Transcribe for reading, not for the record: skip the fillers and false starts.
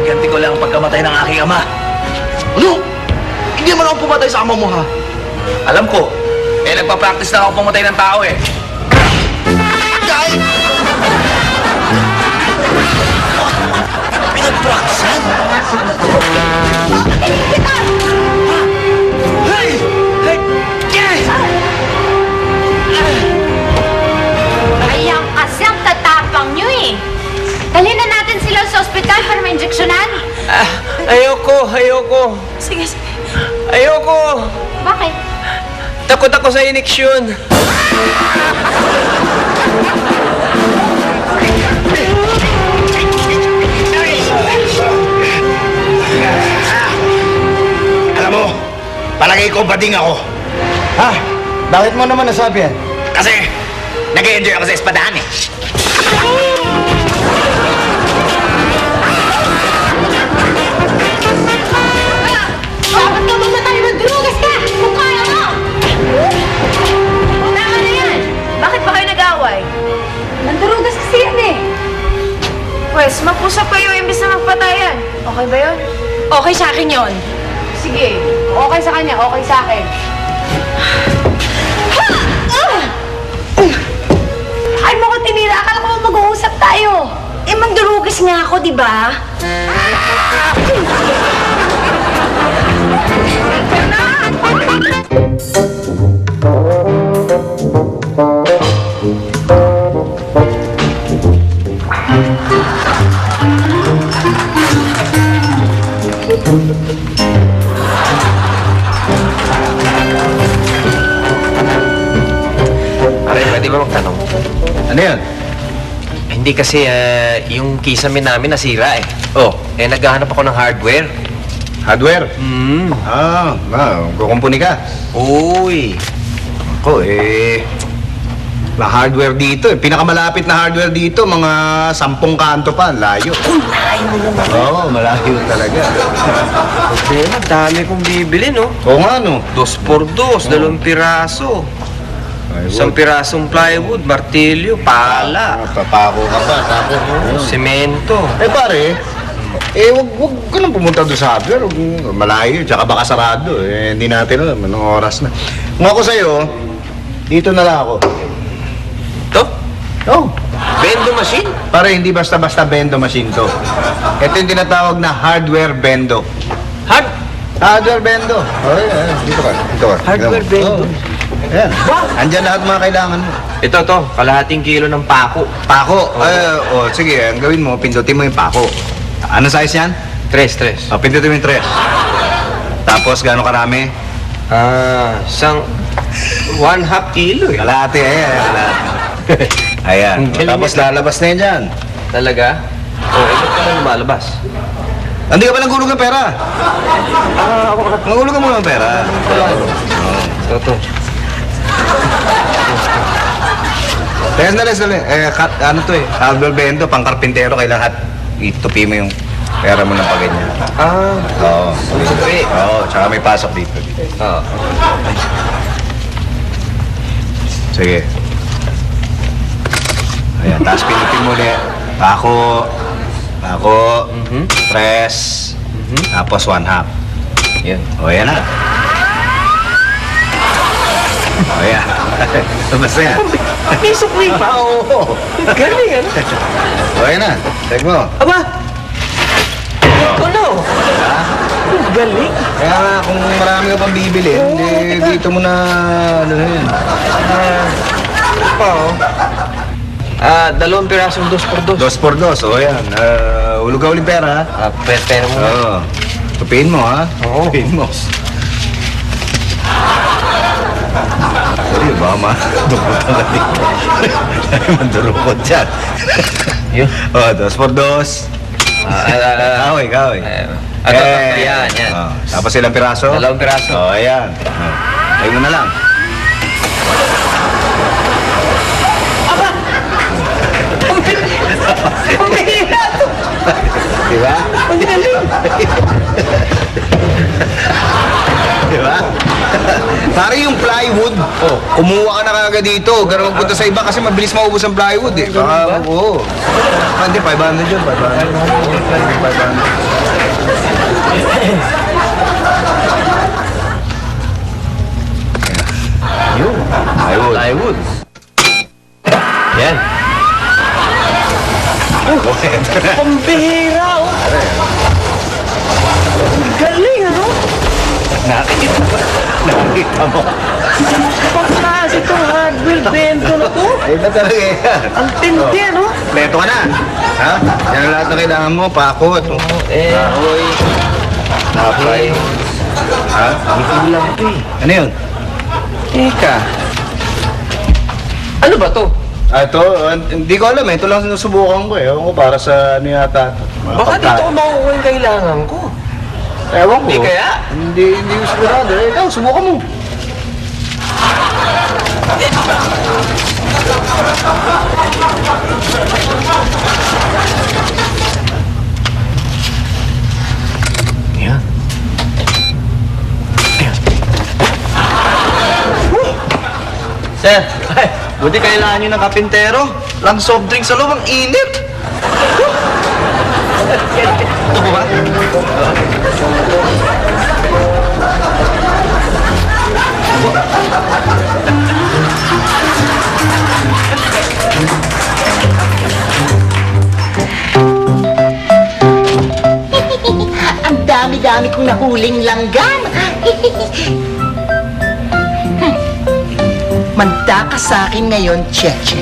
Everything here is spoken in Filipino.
Gaganti ko lang ang pagkamatay ng aking ama. Ano? Hindi man ako pumatay sa ama mo, ha? Alam ko, nagpa-practice na ako pumatay ng tao eh. Kahit... Pinag-practicean? Hey! Hey! Yes! Ayan kasi ang tatapang nyo eh. Dalhin na natin sila sa ospital para ma-injeksyonan. Ayoko. Sige, sige. Ayoko. Bakit? Takot ako sa ineksyon. Alam mo, palagay ko bading ako. Ha? Bakit mo naman nasabi yan? Kasi nag-enjoy ako sa espadahan eh. Dapat ka mamatay ng drugas ka! Kung kaya mo! Tama na yan! Bakit ba kayo nag-away? Nandurugas kasi yan eh. Pwes, mag-usap kayo imbis na magpatayan. Okay ba yun? Okay sa akin yun. Sige, okay sa kanya, okay sa akin. Ay, mo ko tinira. Akala ko mag-uusap tayo. Eh, magdurugas nga ako, di ba? Pare, pwede ba magtanong? Ano yan? Hindi kasi yung kisame namin nasira eh. Oh, Naghahanap ako ng hardware. hardware? Kukumpuni ka? Uy. Ako na hardware dito eh. Pinakamalapit na hardware dito, mga 10 kanto pa, layo. Layo naman. Oo, malayo talaga. Problema, dami kong bibili, no? Oo nga, no? 2x2, 2 piraso. Ay, Isang pirasong plywood, martilyo, pala, Papako ka pa, tapos semento. pare, wag ka nang pumunta doon sa hardware. Malayo, tsaka baka sarado. Hindi natin alam, anong oras na. Kung ako sa'yo, dito na lang ako. To? Oh, Bendo machine? pare, hindi basta-basta bendo machine to. Ito yung tinatawag na hardware bendo. Hardware bendo. Oh, yeah, dito ka. Hardware bendo? Ayan. Andyan lahat mga kailangan mo. Ito, kalahating kilo ng pako. Pako. Sige, ang gawin mo, pindutin mo yung pako. Ano size yan? 3. Pindutin mo yung 3. Tapos, gaano karami? Isang 1/2 kilo eh. Kalahati, kalahati. Ayan. Ang galing Tapos, nito. lalabas na yan dyan. Talaga? Ito pa lang lumalabas. Hindi ka palang gulog ng pera. Nangulog ka muna ng pera. Ito. Teka, sandali. Ano to eh? Hardware bendo, pang karpintero, kailangan itupi mo yung pera mo ng paganyan. Oo. Sige. Oo, tsaka may pasok dito. Oo. Sige. Ayan, tapos pinipin mo ulit. Pako, 3, tapos 1/2. Yan. O, yan na. O, yan. Basta yan. May sukli pa. Oo. Galing ano? O, yan na. Check mo. Aba! Ito na oh. Galing. Kaya nga, kung marami ka pang bibili, hindi dito mo na, ano na yun. Pa oh. 2 pirasong 2x2. 2x2, o yan. Hulog ka uling pera, ha? Pero mo. Oo. Tupiin mo, ha? Oo. Tupiin mo. Sorry, baka madukot ka rin. Ay, mandurukot dyan. Yun. O, 2x2. Kaway. Yan. Oh, tapos ilang piraso? 2 piraso. O, ayan. Tayo mo na lang. Ang bihira to. Diba? Ang galing. Diba? Pare yung plywood, kumuha ka na kagad dito. Huwag ka na magpunta sa iba kasi mabilis maubos ang plywood eh. Baka, oo. Hindi, 500 yun, 500. Yun, plywood. Plywood. Yan. Pambihira, oh. Galing, ano? Nakita mo. Pangklase itong hardware bento na to. Ayun na talaga yan. Ang tindi, ano? Leto ka na. Ha? Yan ang lahat na kailangan mo. Pakot. Kahoy. Napay. Ha? Kulang to eh. Ano yun? Teka. Ano ba to? Ito, hindi ko alam eh. Ito lang sinusubukan ko eh. Ewan ko para sa ano yata. Mga Baka dito pagkain. ko makukuha yung kailangan ko. Ewan ko. Hindi kaya? Hindi ko sigurado. Eh, ikaw, subukan mo. Yan. Sir, buti kailangan nyo ng kapintero. Lang soft drink sa loob, ang init. Ito ba? Ang dami-dami kong nahuling langgam. Manda ka sa akin ngayon, Cheche.